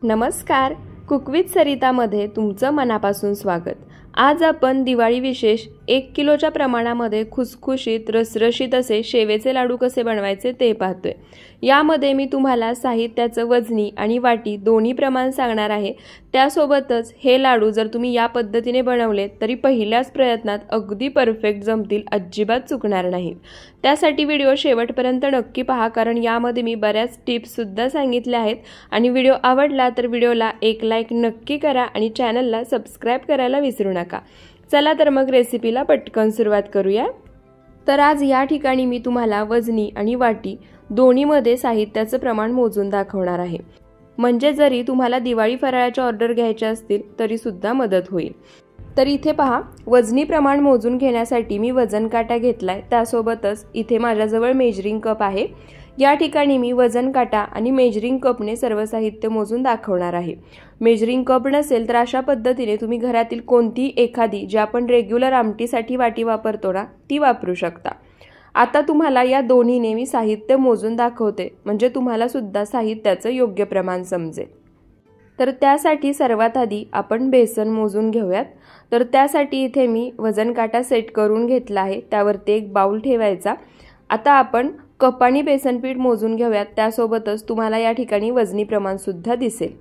नमस्कार, cook with सरितामध्ये तुमचं मनापासून स्वागत। आज आपण दिवाळी विशेष 1 किलोच्या प्रमाणामध्ये खुसखुशीत रसरशीत असे शेवेचे लाडू कसे बनवायचे ते पाहतोय। यामध्ये मी तुम्हाला साहित्याचं वजनी आणि वाटी दोन्ही प्रमाण सांगणार आहे। त्यासोबतच हे लाडू जर तुम्ही या पद्धतीने बनवले तरी पहिल्याच प्रयत्नात अगदी परफेक्ट जमतील, अजिबात चुकणार नाहीत। त्यासाठी व्हिडिओ शेवटपर्यंत नक्की पहा, कारण यामध्ये मी बऱ्याच टिप्स सुद्धा सांगितल्या आहेत। आणि व्हिडिओ आवडला तर व्हिडिओला एक लाईक नक्की करा आणि चॅनलला सबस्क्राइब करायला विसरू नका। चला तर मग रेसिपीला पटकन सुरुवात करूया। तर आज या ठिकाणी मी तुम्हाला वजनी आणि वाटी दोन्हीमध्ये साहित्याचं प्रमाण मोजून दाखवणार आहे, म्हणजे जरी तुम्हाला दिवाळी फराळाच्या ऑर्डर घ्यायच्या असतील तरी सुद्धा मदत होईल। तर इथे पहा, वजनी प्रमाण मोजून घेण्यासाठी मी वजन काटा घेतलाय, त्यासोबतच इथे माझ्याजवळ मेजरिंग कप आहे। या ठिकाणी मी वजन काटा आणि मेजरिंग कपने सर्व साहित्य मोजून दाखवणार आहे। मेजरिंग कप नसेल तर अशा पद्धतीने तुम्ही घरातील कोणती एखादी जी आपण रेग्युलर आमटीसाठी वाटी वापरतो ना ती वापरू शकता। आता तुम्हाला या दोन्हीने मी साहित्य मोजून दाखवते, म्हणजे तुम्हाला सुद्धा साहित्याचं योग्य प्रमाण समजेल। तर त्यासाठी सर्वात आधी आपण बेसन मोजून घेऊयात। तर त्यासाठी इथे मी वजन काटा सेट करून घेतला आहे, त्यावरती एक बाउल ठेवायचा। आता आपण कपानी बेसन पीठ मोजून घेऊयात, त्यासोबतच तुम्हाला या ठिकाणी वजनी प्रमाण सुद्धा दिसेल।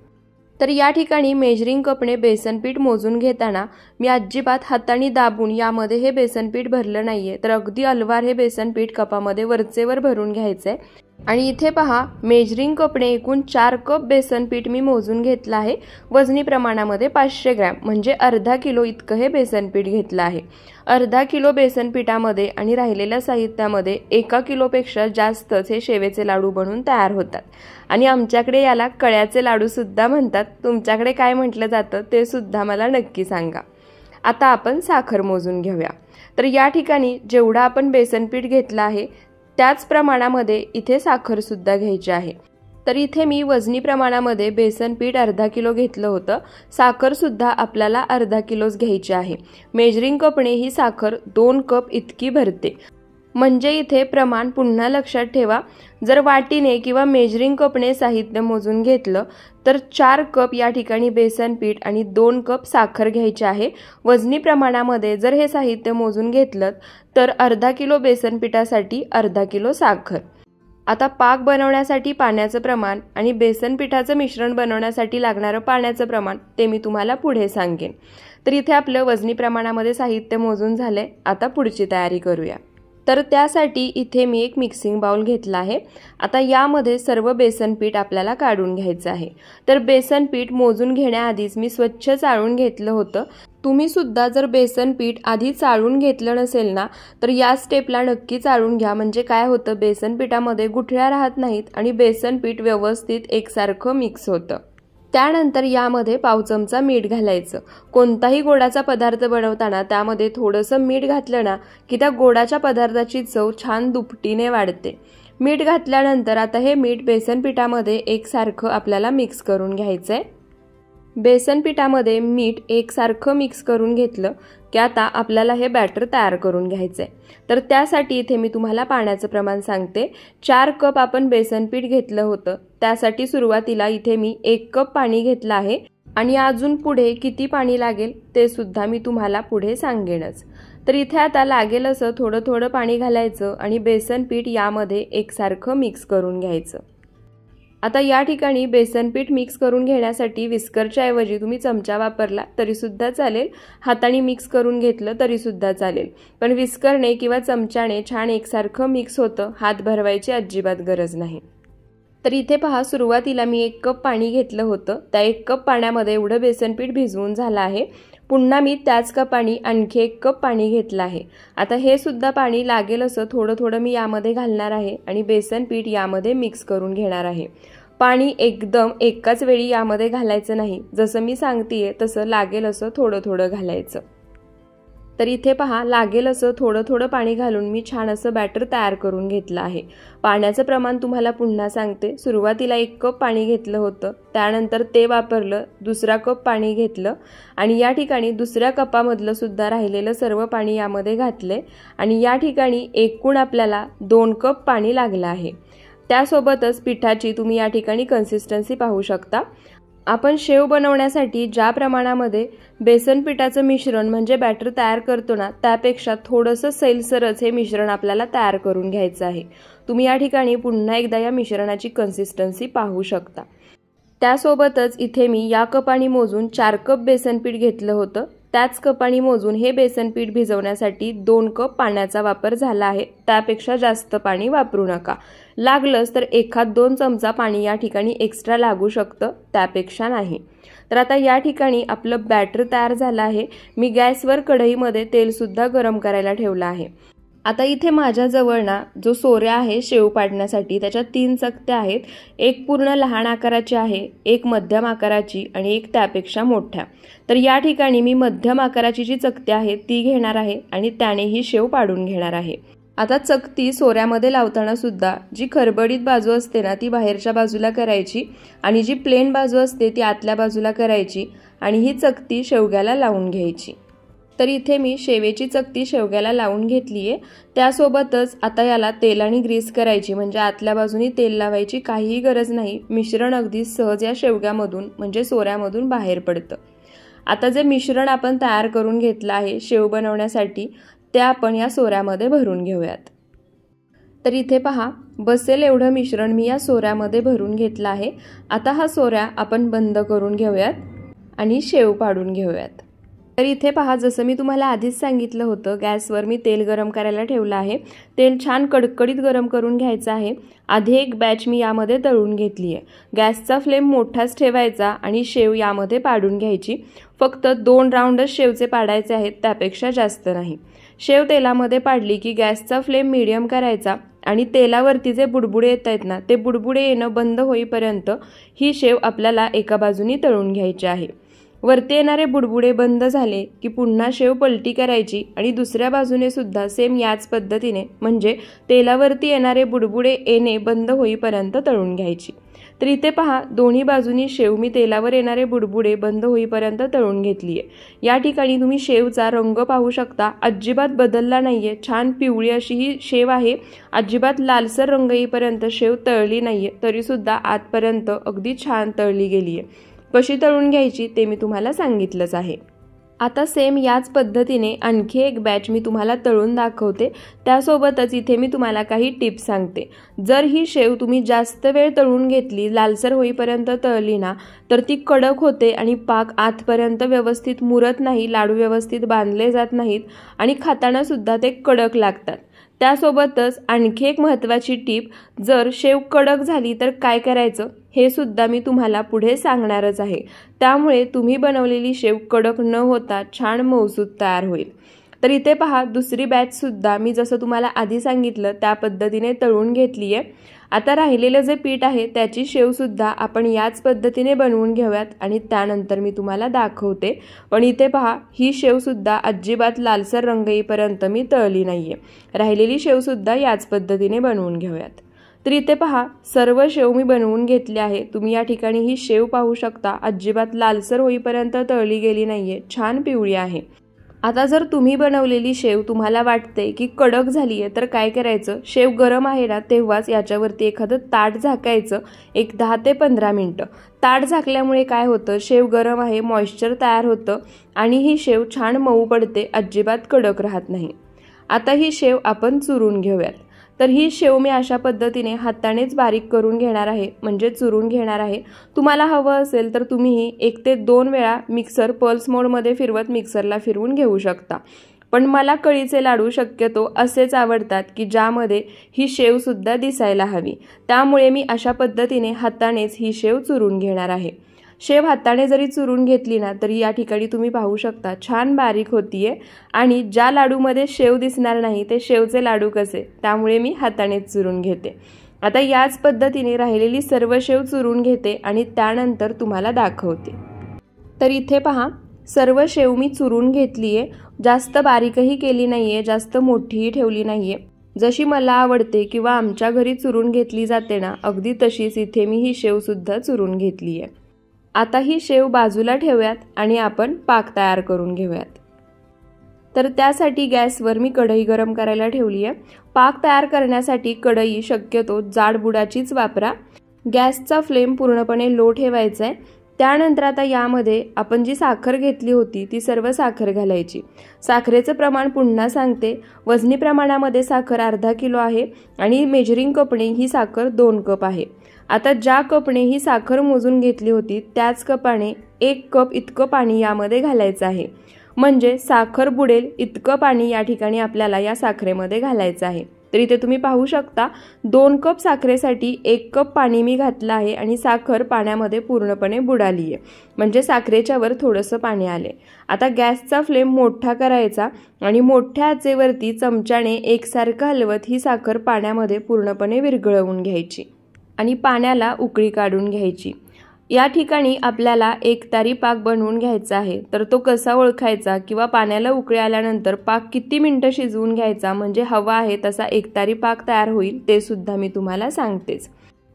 तर या ठिकाणी मेजरिंग कपने बेसन पीठ मोजून घेताना मी अजिबात हाताने दाबून यामध्ये हे बेसन पीठ भरलं नाहीये, तर अगदी अलवार हे बेसन पीठ कपामध्ये वरचेवर भरून घ्यायचंय। आणि इथे पहा, मेजरिंग कपने एकूण 4 कप बेसन पीठ मी मोजून घेतलं आहे। वजनी प्रमाणामध्ये 500 ग्रॅम म्हणजे अर्धा किलो इतकं हे बेसन पीठ घेतलं आहे। अर्धा किलो बेसन पीठामध्ये आणि राहिलेल्या साहित्यामध्ये 1 किलोपेक्षा जास्तच हे शेवेचे लाडू बनून तयार होतात। आणि आमच्याकडे याला कळ्याचे लाडू सुद्धा म्हणतात, तुमच्याकडे काय म्हटलं जातं ते सुद्धा मला नक्की सांगा। आता आपण साखर मोजून घेऊया। तर या ठिकाणी जेवढा आपण बेसन पीठ घेतलं आहे त्याच प्रमाणामध्ये इथे साखर सुद्धा घ्यायची आहे। तर इथे मी वजनी प्रमाणामध्ये बेसन पीठ अर्धा किलो घेतलं होतं, साखर सुद्धा आपल्याला अर्धा किलोच घ्यायची आहे। मेजरिंग कपने ही साखर 2 कप इतकी भरते, म्हणजे इथे प्रमाण पुन्हा लक्षात ठेवा। जर वाटीने किंवा मेजरिंग कपने साहित्य मोजून घेतलं तर 4 कप या ठिकाणी बेसन पीठ आणि 2 कप साखर घ्यायची आहे। वजनी प्रमाणामध्ये जर हे साहित्य मोजून घेतलं तर अर्धा किलो बेसन पिठासाठी अर्धा किलो साखर। आता पाक बनवण्यासाठी पाण्याचं प्रमाण आणि बेसन पिठाचं मिश्रण बनवण्यासाठी लागणारं पाण्याचं प्रमाण ते मी तुम्हाला पुढे सांगेन। तर इथे आपलं वजनी प्रमाणामध्ये साहित्य मोजून झालंय, आता पुढची तयारी करूया। तर त्यासाठी इथे मी एक मिक्सिंग बाउल घेतला आहे। आता यामध्ये सर्व बेसन पीठ आपल्याला काढून घ्यायचं आहे। तर बेसन पीठ मोजून घेण्याआधीच मी स्वच्छ चाळून घेतलं होतं। तुम्ही सुद्धा जर बेसन पीठ आधी चाळून घेतलं नसेल ना तर या स्टेपला नक्की चाळून घ्या, म्हणजे काय होतं, बेसन पिठामध्ये गुठळ्या राहत नाहीत आणि बेसन पीठ व्यवस्थित एकसारखं मिक्स होतं। त्यानंतर यामध्ये पाव चमचा मीठ घालायचं। कोणताही गोडाचा पदार्थ बनवताना त्यामध्ये थोडंसं मीठ घातलं ना की त्या गोडाच्या पदार्थाची चव छान दुपटीने वाढते। मीठ घातल्यानंतर आता हे मीठ बेसन पिठामध्ये एकसारखं आपल्याला मिक्स करून घ्यायचंय। बेसन पिठामध्ये मीठ एकसारखं मिक्स करून घेतलं की आता आपल्याला हे बॅटर तयार करून घ्यायचंय। तर त्यासाठी इथे मी तुम्हाला पाण्याचं प्रमाण सांगते। 4 कप आपण बेसन पीठ घेतलं होतं, त्यासाठी सुरुवातीला इथे मी 1 कप पाणी घेतलं आहे आणि अजून पुढे किती पाणी लागेल ते सुद्धा मी तुम्हाला पुढे सांगेनच। तर इथे आता लागेल असं थोडं थोडं पाणी घालायचं आणि बेसन पीठ यामध्ये एकसारखं मिक्स करून घ्यायचं। आता या ठिकाणी बेसन पीठ मिक्स करून घेण्यासाठी विस्करच्या ऐवजी तुम्ही चमचा वापरला तरी सुद्धा चालेल, हाताने मिक्स करून घेतलं तरी सुद्धा चालेल, पण विस्करने किंवा चमच्याने छान एकसारखं मिक्स होतं, हात भरवायची अजिबात गरज नाही। तर इथे पहा, सुरुवातीला मी 1 कप पाणी घेतलं होतं, त्या 1 कप पाण्यामध्ये एवढं बेसन पीठ भिजवून झालं आहे। पुन्हा मी त्याच कपाने आणखी 1 कप पाणी घेतलं आहे। आता हे सुद्धा पाणी लागेल असं थोडं थोडं मी यामध्ये घालणार आहे आणि बेसन पीठ यामध्ये मिक्स करून घेणार आहे। पाणी एकदम एकाच वेळी यामध्ये घालायचं नाही, जसं मी सांगतेय तसं लागेल असं थोडं थोडं घालायचं। तर इथे पहा, लागेल असं थोडं थोडं पाणी घालून मी छान असं बॅटर तयार करून घेतलं आहे। पाण्याचं प्रमाण तुम्हाला पुन्हा सांगते। सुरुवातीला 1 कप पाणी घेतलं होतं, त्यानंतर ते वापरलं, दुसरा कप पाणी घेतलं आणि या ठिकाणी दुसऱ्या कपामधलं सुद्धा राहिलेलं सर्व पाणी यामध्ये घातले आणि या ठिकाणी एकूण आपल्याला 2 कप पाणी लागलं आहे। त्यासोबतच पिठाची तुम्ही या ठिकाणी कन्सिस्टन्सी पाहू शकता। आपण शेव बनवण्यासाठी ज्या प्रमाणामध्ये बेसन पिठाचं मिश्रण म्हणजे बॅटर तयार करतो ना, त्यापेक्षा थोडंसं सैलसरच हे मिश्रण आपल्याला तयार करून घ्यायचं आहे। तुम्ही या ठिकाणी पुन्हा एकदा या मिश्रणाची कन्सिस्टन्सी पाहू शकता। त्यासोबतच इथे मी या कपाने मोजून 4 कप बेसन पीठ घेतलं होतं। त्याच कपाने मोजून हे बेसन पीठ भिजवण्यासाठी 2 कप पाण्याचा वापर झाला आहे। त्यापेक्षा जास्त पाणी वापरू नका। लागलंच तर 1-2 चमचा पाणी या ठिकाणी एक्स्ट्रा लागू शकतं, त्यापेक्षा नाही। तर आता या ठिकाणी आपलं बॅटर तयार झालं आहे। मी गॅसवर कढईमध्ये तेल सुद्धा गरम करायला ठेवलं आहे। आता इथे माझ्याजवळ ना जो सोऱ्या आहे शेव पाडण्यासाठी त्याच्या 3 चकत्या आहेत। एक पूर्ण लहान आकाराची आहे, एक मध्यम आकाराची आणि एक त्यापेक्षा मोठ्या। तर या ठिकाणी मी मध्यम आकाराची जी चकती आहे ती घेणार आहे आणि त्याने ही शेव पाडून घेणार आहे। आता चकती सोऱ्यामध्ये लावताना सुद्धा जी खरबडीत बाजू असते ना ती बाहेरच्या बाजूला करायची आणि जी प्लेन बाजू असते ती आतल्या बाजूला करायची आणि ही चकती शेवग्याला लावून घ्यायची। तर इथे मी शेवेची चकती शेवग्याला लावून घेतली आहे। त्यासोबतच आता याला तेलाने ग्रीस करायची, म्हणजे आतल्या बाजूनी तेल लावायची काहीही गरज नाही। मिश्रण अगदी सहज या शेवग्यामधून म्हणजे सोऱ्यामधून बाहेर पडतं। आता जे मिश्रण आपण तयार करून घेतलं आहे शेव बनवण्यासाठी ते आपण या सोऱ्यामध्ये भरून घेऊयात। तर इथे पहा, बसेल एवढं मिश्रण मी या सोऱ्यामध्ये भरून घेतलं आहे। आता हा सोऱ्या आपण बंद करून घेऊयात आणि शेव पाडून घेऊयात। तर इथे पहा, जसं मी तुम्हाला आधीच सांगितलं होतं, गॅसवर मी तेल गरम करायला ठेवलं आहे। तेल छान कडकडीत गरम करून घ्यायचं आहे। आधी एक बॅच मी यामध्ये तळून घेतली आहे। गॅसचा फ्लेम मोठाच ठेवायचा आणि शेव यामध्ये पाडून घ्यायची। फक्त 2 राऊंडच शेवचे पाडायचे आहेत, त्यापेक्षा जास्त नाही। शेव तेलामध्ये पाडली की गॅसचा फ्लेम मीडियम करायचा आणि तेलावरती जे बुडबुडे येत आहेत ना ते बुडबुडे येणं बंद होईपर्यंत ही शेव आपल्याला एका बाजूनी तळून घ्यायची आहे। वरती येणारे बुडबुडे बंद झाले की पुन्हा शेव पलटी करायची आणि दुसऱ्या बाजूने सुद्धा सेम याच पद्धतीने म्हणजे तेलावरती येणारे बुडबुडे येणे बंद होईपर्यंत तळून घ्यायची। तर इथे पहा, दोन्ही बाजूनी शेव मी तेलावर येणारे बुडबुडे बंद होईपर्यंत तळून घेतली आहे। या ठिकाणी तुम्ही शेवचा रंग पाहू शकता, अजिबात बदलला नाहीये। छान पिवळी अशी ही शेव आहे। अजिबात लालसर रंग येईपर्यंत शेव तळली नाहीये, तरी सुद्धा आतपर्यंत अगदी छान तळली गेली आहे। कशी तळून घ्यायची ते मी तुम्हाला सांगितलंच आहे। आता सेम याच पद्धतीने आणखी एक बॅच मी तुम्हाला तळून दाखवते। त्यासोबतच इथे मी तुम्हाला काही टिप्स सांगते। जर ही शेव तुम्ही जास्त वेळ तळून घेतली, लालसर होईपर्यंत तळली ना, तर ती कडक होते आणि पाक आतपर्यंत व्यवस्थित मुरत नाही, लाडू व्यवस्थित बांधले जात नाहीत आणि खाताना सुद्धा ते कडक लागतात। त्यासोबतच आणखी एक महत्त्वाची टिप, जर शेव कडक झाली तर काय करायचं हे सुद्धा मी तुम्हाला पुढे सांगणारच आहे। त्यामुळे तुम्ही बनवलेली शेव कडक न होता छान मऊसूत तयार होईल। तर इथे पहा, दुसरी बॅच सुद्धा मी जसं तुम्हाला आधी सांगितलं त्या पद्धतीने तळून घेतली आहे। आता राहिलेलं जे पीठ आहे त्याची शेव सुद्धा आपण याच पद्धतीने बनवून घेऊयात आणि त्यानंतर मी तुम्हाला दाखवते। पण इथे पहा, ही शेव सुद्धा अजिबात लालसर रंग येईपर्यंत मी तळली नाहीये। राहिलेली शेव सुद्धा याच पद्धतीने बनवून घेऊयात। तर इथे पहा, सर्व शेव मी बनवून घेतली आहे। तुम्ही या ठिकाणी ही शेव पाहू शकता, अजिबात लालसर होईपर्यंत तळली गेली नाहीये, छान पिवळी आहे। आता जर तुम्ही बनवलेली शेव तुम्हाला वाटते की कडक झाली आहे तर काय करायचं, शेव गरम आहे ना तेव्हाच याच्यावरती एखादं ताट झाकायचं, एक 10 ते 15 मिनिटं। ताट झाकल्यामुळे काय होतं, शेव गरम आहे, मॉइश्चर तयार होतं आणि ही शेव छान मऊ पडते, अजिबात कडक राहत नाही। आता ही शेव आपण चुरून घेऊयात। तर ही शेव मी अशा पद्धतीने हातानेच बारीक करून घेणार आहे, म्हणजे चुरून घेणार आहे। तुम्हाला हवं असेल तर तुम्ही 1 ते 2 वेळा मिक्सर पल्स मोडमध्ये फिरवत मिक्सरला फिरवून घेऊ शकता। पण मला कळीचे लाडू शक्यतो असेच आवडतात की ज्यामध्ये ही शेव सुद्धा दिसायला हवी, त्यामुळे मी अशा पद्धतीने हातानेच ही शेव चुरून घेणार आहे। शेव हाताने जरी चुरून घेतली ना तरी या ठिकाणी तुम्ही पाहू शकता छान बारीक होतीये आणि ज्या लाडूमध्ये शेव दिसणार नाही ते शेवचे लाडू कसे, त्यामुळे मी हातानेच चुरून घेते। आता याच पद्धतीने राहिलेली सर्व शेव चुरून घेते आणि त्यानंतर तुम्हाला दाखवते। तर इथे पहा, सर्व शेव मी चुरून घेतलीये, जास्त बारीकही केली नाहीये, जास्त मोठीही ठेवली नाहीये। जशी मला आवडते किंवा आमच्या घरी चुरून घेतली जाते ना, अगदी तशीच इथे मी ही शेव सुद्धा चुरून घेतलीये। आता ही शेव बाजूला ठेवूयात आणि आपण पाक तयार करून घेऊयात। तर त्यासाठी गॅसवर मी कढई गरम करायला ठेवली आहे। पाक तयार करण्यासाठी कढई शक्यतो जाड बुडाचीच वापरा। गॅसचा फ्लेम पूर्णपणे लो ठेवायचा आहे। त्यानंतर आता यामध्ये आपण जी साखर घेतली होती ती सर्व साखर घालायची। साखरेचं प्रमाण पुन्हा सांगते, वजनी प्रमाणामध्ये साखर अर्धा किलो आहे आणि मेजरिंग कपने ही साखर 2 कप आहे। आता ज्या कपने ही साखर मोजून घेतली होती त्याच कपाने 1 कप इतकं पाणी यामध्ये घालायचं आहे। म्हणजे साखर बुडेल इतकं पाणी या ठिकाणी आपल्याला या साखरेमध्ये घालायचं आहे। तर इथे तुम्ही पाहू शकता 2 कप साखरेसाठी 1 कप पाणी मी घातलं आहे आणि साखर पाण्यामध्ये पूर्णपणे बुडाली आहे, म्हणजे साखरेच्या वर थोडंसं पाणी आले। आता गॅसचा फ्लेम मोठा करायचा आणि मोठ्या आचेवरती चमच्याने एकसारखं हलवत ही साखर पाण्यामध्ये पूर्णपणे विरघळवून घ्यायची आणि पाण्याला उकळी काढून घ्यायची। या ठिकाणी आपल्याला एकतारी पाक बनवून घ्यायचा आहे। तर तो कसा ओळखायचा किंवा पाण्याला उकळी आल्यानंतर पाक किती मिनिटं शिजवून घ्यायचा म्हणजे हवा आहे तसा एकतारी पाक तयार होईल ते सुद्धा मी तुम्हाला सांगतेच।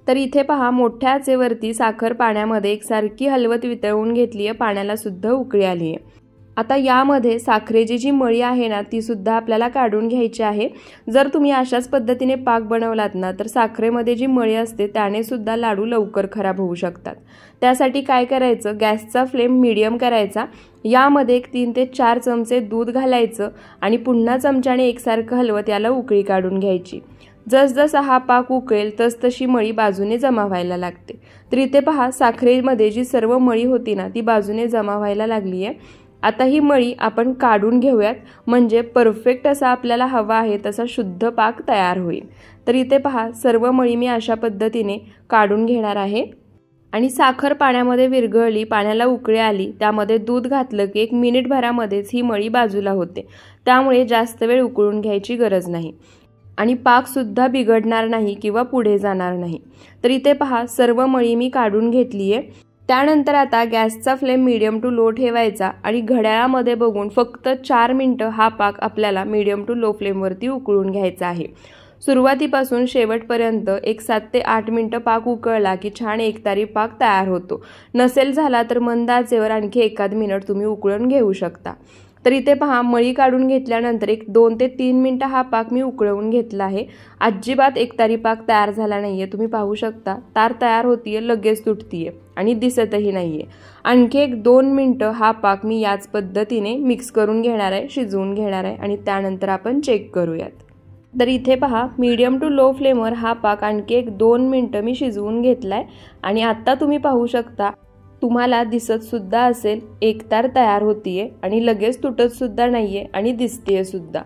तर इथे पहा, मोठ्या आचेवरती साखर पाण्यामध्ये एकसारखी हलवत वितळवून घेतली आहे, पाण्याला सुद्धा उकळी आली आहे। आता यामध्ये साखरेची जी मळी आहे ना ती सुद्धा आपल्याला काढून घ्यायची आहे। जर तुम्ही अशाच पद्धतीने पाक बनवलात ना तर साखरेमध्ये जी मळी असते त्याने सुद्धा लाडू लवकर खराब होऊ शकतात। त्यासाठी काय करायचं, गॅसचा फ्लेम मीडियम करायचा, यामध्ये 3 ते 4 चमचे दूध घालायचं आणि पुन्हा चमच्याने एकसारखं हलवत याला उकळी काढून घ्यायची। जसजसा हा पाक उकळेल तसतशी मळी बाजूने जमा व्हायला लागते। तर इथे पहा, साखरेमध्ये जी सर्व मळी होती ना ती बाजूने जमा व्हायला लागली आहे। आता ही मळी आपण काढून घेऊयात, म्हणजे परफेक्ट असा आपल्याला हवा आहे तसा शुद्ध पाक तयार होईल। तर इथे पहा, सर्व मळी मी अशा पद्धतीने काढून घेणार आहे आणि साखर पाण्यामध्ये विरघळली, पाण्याला उकळी आली, त्यामध्ये दूध घातलं की 1 मिनिटभरामध्येच ही मळी बाजूला होते। त्यामुळे जास्त वेळ उकळून घ्यायची गरज नाही आणि पाक सुद्धा बिघडणार नाही किंवा पुढे जाणार नाही। तर इथे पहा, सर्व मळी मी काढून घेतली आहे। त्यानंतर आता गॅसचा फ्लेम मीडियम टू लो ठेवायचा आणि घड्याळामध्ये बघून फक्त 4 मिनिटं हा पाक आपल्याला मीडियम टू लो फ्लेमवरती उकळून घ्यायचा आहे। सुरुवातीपासून शेवटपर्यंत 7 ते 8 मिनिटं पाक उकळला की छान एकतारी पाक तयार होतो। नसेल झाला तर मंद आचेवर आणखी 1 मिनिट तुम्ही उकळून घेऊ शकता। तर इथे पहा, मळी काढून घेतल्यानंतर 2 ते 3 मिनिटं हा पाक मी उकळवून घेतला आहे। अजिबात एकतारी पाक तयार झाला नाहीये, तुम्ही पाहू शकता तार तयार होतीये, लगेच तुटतीये आणि दिसतही नाहीये। आणखी 1-2 मिनिटं हा पाक मी याच पद्धतीने मिक्स करून घेणार आहे, शिजवून घेणार आहे आणि त्यानंतर आपण चेक करूयात। तर इथे पहा, मीडियम टू लो फ्लेमवर हा पाक आणखी 1-2 मिनिटं मी शिजवून घेतलाय आणि आता तुम्ही पाहू शकता, तुम्हाला दिसत सुद्धा असेल एकतार तयार होतीये आणि लगेच तुटत सुद्धा नाहीये आणि दिसतेय सुद्धा।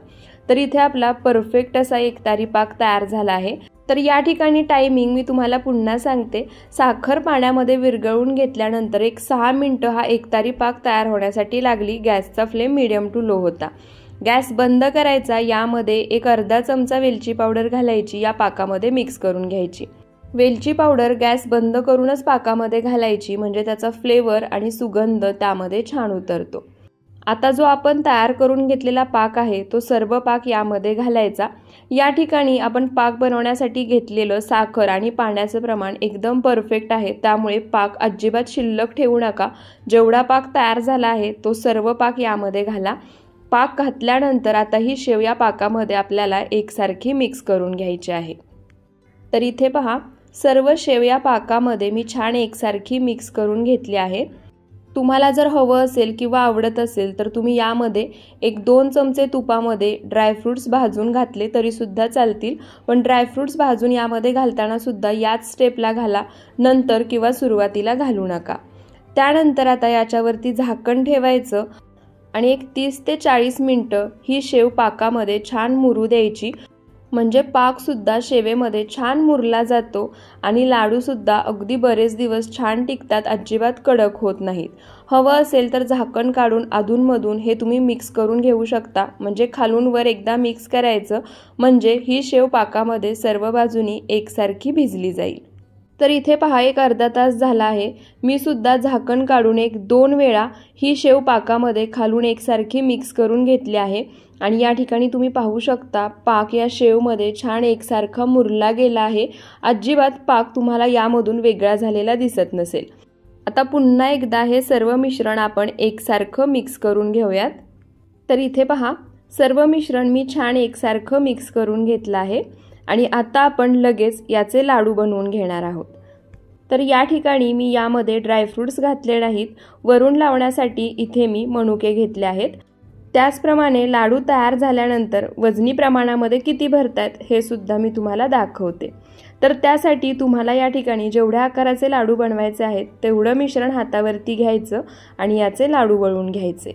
तर इथे आपला परफेक्ट असा एकतारी पाक तयार झाला आहे। तर या ठिकाणी टायमिंग मी तुम्हाला पुन्हा सांगते, साखर पाण्यामध्ये विरघळवून घेतल्यानंतर 6 मिनिटं हा एकतारी पाक तयार होण्यासाठी लागली। गॅसचा फ्लेम मीडियम टू लो होता। गॅस बंद करायचा, यामध्ये अर्धा चमचा वेलची पावडर घालायची, या पाकामध्ये मिक्स करून घ्यायची। वेलची पावडर गॅस बंद करूनच पाकामध्ये घालायची, म्हणजे त्याचा फ्लेवर आणि सुगंध त्यामध्ये छान उतरतो। आता जो आपण तयार करून घेतलेला पाक आहे तो सर्व पाक यामध्ये घालायचा। या ठिकाणी आपण पाक बनवण्यासाठी घेतलेलं साखर आणि पाण्याचं प्रमाण एकदम परफेक्ट आहे, त्यामुळे पाक अजिबात शिल्लक ठेवू नका। जेवढा पाक तयार झाला आहे तो सर्व पाक यामध्ये घाला। पाक घातल्यानंतर आता ही शेव या पाकामध्ये आपल्याला एकसारखी मिक्स करून घ्यायची आहे। तर इथे पहा, सर्व शेव या पाकामध्ये मी छान एकसारखी मिक्स करून घेतली आहे। तुम्हाला जर हवं असेल किंवा आवडत असेल तर तुम्ही यामध्ये 1-2 चमचे तुपामध्ये ड्रायफ्रूट्स भाजून घातले तरी सुद्धा चालतील, पण ड्रायफ्रूट्स भाजून यामध्ये घालताना सुद्धा याच स्टेपला घाला, नंतर किंवा सुरुवातीला घालू नका। त्यानंतर आता याच्यावरती झाकण ठेवायचं आणि 30 ते 40 मिनिटं ही शेव पाकामध्ये छान मुरू द्यायची, म्हणजे पाक सुद्धा शेवेमध्ये छान मुरला जातो आणि लाडू सुद्धा अगदी बरेच दिवस छान टिकतात, अजिबात कडक होत नाहीत। हवं असेल तर झाकण काढून अधूनमधून हे तुम्ही मिक्स करून घेऊ शकता, म्हणजे खालून वर एकदा मिक्स करायचं, म्हणजे ही शेव पाकामध्ये सर्व बाजूनी एकसारखी भिजली जाईल। तर इथे पहा, अर्धा तास झाला आहे, मी सुद्धा झाकण काढून 1-2 वेळा ही शेव पाकामध्ये खालून एकसारखी मिक्स करून घेतली आहे आणि या ठिकाणी तुम्ही पाहू शकता पाक या शेवमध्ये छान एकसारखा मुरला गेला आहे। अजिबात पाक तुम्हाला यामधून वेगळा झालेला दिसत नसेल। आता पुन्हा एकदा हे सर्व मिश्रण आपण एकसारखं मिक्स करून घेऊयात। तर इथे पहा, सर्व मिश्रण मी छान एकसारखं मिक्स करून घेतलं आहे आणि आता आपण लगेच याचे लाडू बनवून घेणार आहोत। तर या ठिकाणी मी यामध्ये ड्रायफ्रूट्स घातले नाहीत, वरून लावण्यासाठी इथे मी मनुके घेतले आहेत। त्याचप्रमाणे लाडू तयार झाल्यानंतर वजनी प्रमाणामध्ये किती भरतात हे सुद्धा मी तुम्हाला दाखवते। तर त्यासाठी तुम्हाला या ठिकाणी जेवढ्या आकाराचे लाडू बनवायचे आहेत तेवढं मिश्रण हातावरती घ्यायचं आणि याचे लाडू वळून घ्यायचे।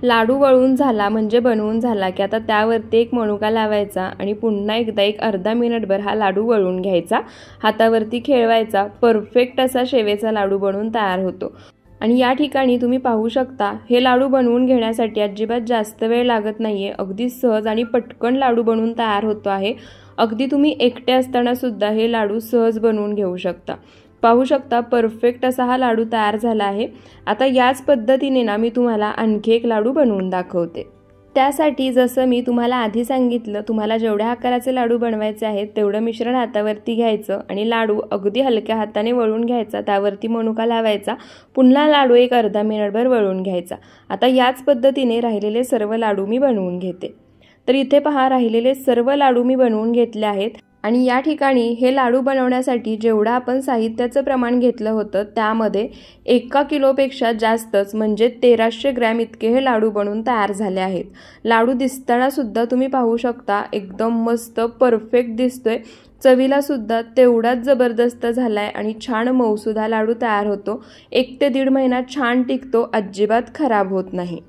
लाडू वळून झाला म्हणजे बनवून झाला की आता त्यावरती एक मनुका लावायचा आणि पुन्हा एकदा एक अर्धा मिनिटभर हा लाडू वळून घ्यायचा, हातावरती खेळवायचा। परफेक्ट असा शेवेचा लाडू बनवून तयार होतो। आणि या ठिकाणी तुम्ही पाहू शकता हे लाडू बनवून घेण्यासाठी अजिबात जास्त वेळ लागत नाहीये, अगदी सहज आणि पटकन लाडू बनवून तयार होतो आहे। अगदी तुम्ही एकटे असताना सुद्धा हे लाडू सहज बनवून घेऊ शकता। पाहू शकता परफेक्ट असा हा लाडू तयार झाला आहे। आता याच पद्धतीने ना मी तुम्हाला आणखी एक लाडू बनवून दाखवते। त्यासाठी जसं मी तुम्हाला आधी सांगितलं, तुम्हाला जेवढ्या आकाराचे लाडू बनवायचे आहेत तेवढं मिश्रण हातावरती घ्यायचं आणि लाडू अगदी हलक्या हाताने वळून घ्यायचा, त्यावरती मनुका लावायचा, पुन्हा लाडू एक अर्धा मिनिटभर वळून घ्यायचा। आता याच पद्धतीने राहिलेले सर्व लाडू मी बनवून घेते। तर इथे पहा राहिलेले सर्व लाडू मी बनवून घेतले आहेत आणि या ठिकाणी हे लाडू बनवण्यासाठी जेवढं आपण साहित्याचं प्रमाण घेतलं होतं त्यामध्ये 1 किलोपेक्षा जास्तच म्हणजे 1300 ग्रॅम इतके हे लाडू बनवून तयार झाले आहेत। लाडू दिसताना सुद्धा तुम्ही पाहू शकता एकदम मस्त परफेक्ट दिसतोय, चवीला सुद्धा तेवढाच जबरदस्त झालाय आणि छान मऊसुद्धा लाडू तयार होतो। 1 ते 1.5 महिना छान टिकतो, अजिबात खराब होत नाही।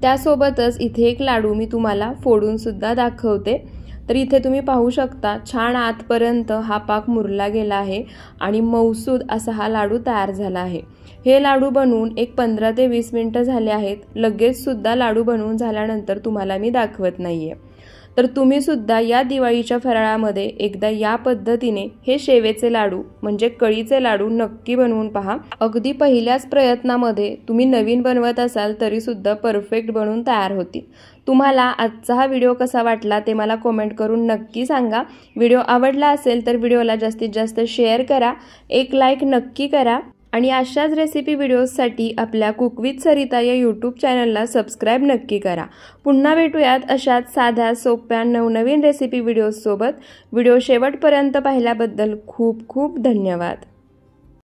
त्यासोबतच इथे एक लाडू मी तुम्हाला फोडून सुद्धा दाखवते। तर इथे तुम्ही पाहू शकता छान आतपर्यंत हा पाक मुरला गेला आहे आणि मऊसूद असा हा लाडू तयार झाला आहे। हे लाडू बनवून एक 15 ते 20 मिनिटं झाले आहेत। लगेच सुद्धा लाडू बनवून झाल्यानंतर तुम्हाला मी दाखवत नाहीये। तर तुम्ही सुद्धा या दिवाळीच्या फराळामध्ये एकदा या पद्धतीने हे शेवेचे लाडू म्हणजे कळीचे लाडू नक्की बनवून पहा। अगदी पहिल्याच प्रयत्नामध्ये तुम्ही नवीन बनवत असाल तरी सुद्धा परफेक्ट बनवून तयार होतील। तुम्हाला आजचा हा व्हिडिओ कसा वाटला ते मला कमेंट करून नक्की सांगा। व्हिडिओ आवडला असेल तर व्हिडिओला जास्तीत जास्त शेअर करा, एक लाईक नक्की करा आणि अशाच रेसिपी व्हिडिओजसाठी आपल्या कुक विथ सरिता या यूट्यूब चॅनलला सबस्क्राईब नक्की करा। पुन्हा भेटूयात अशाच साध्या सोप्या नवनवीन रेसिपी व्हिडिओजसोबत। व्हिडिओ शेवटपर्यंत पाहिल्याबद्दल खूप खूप धन्यवाद।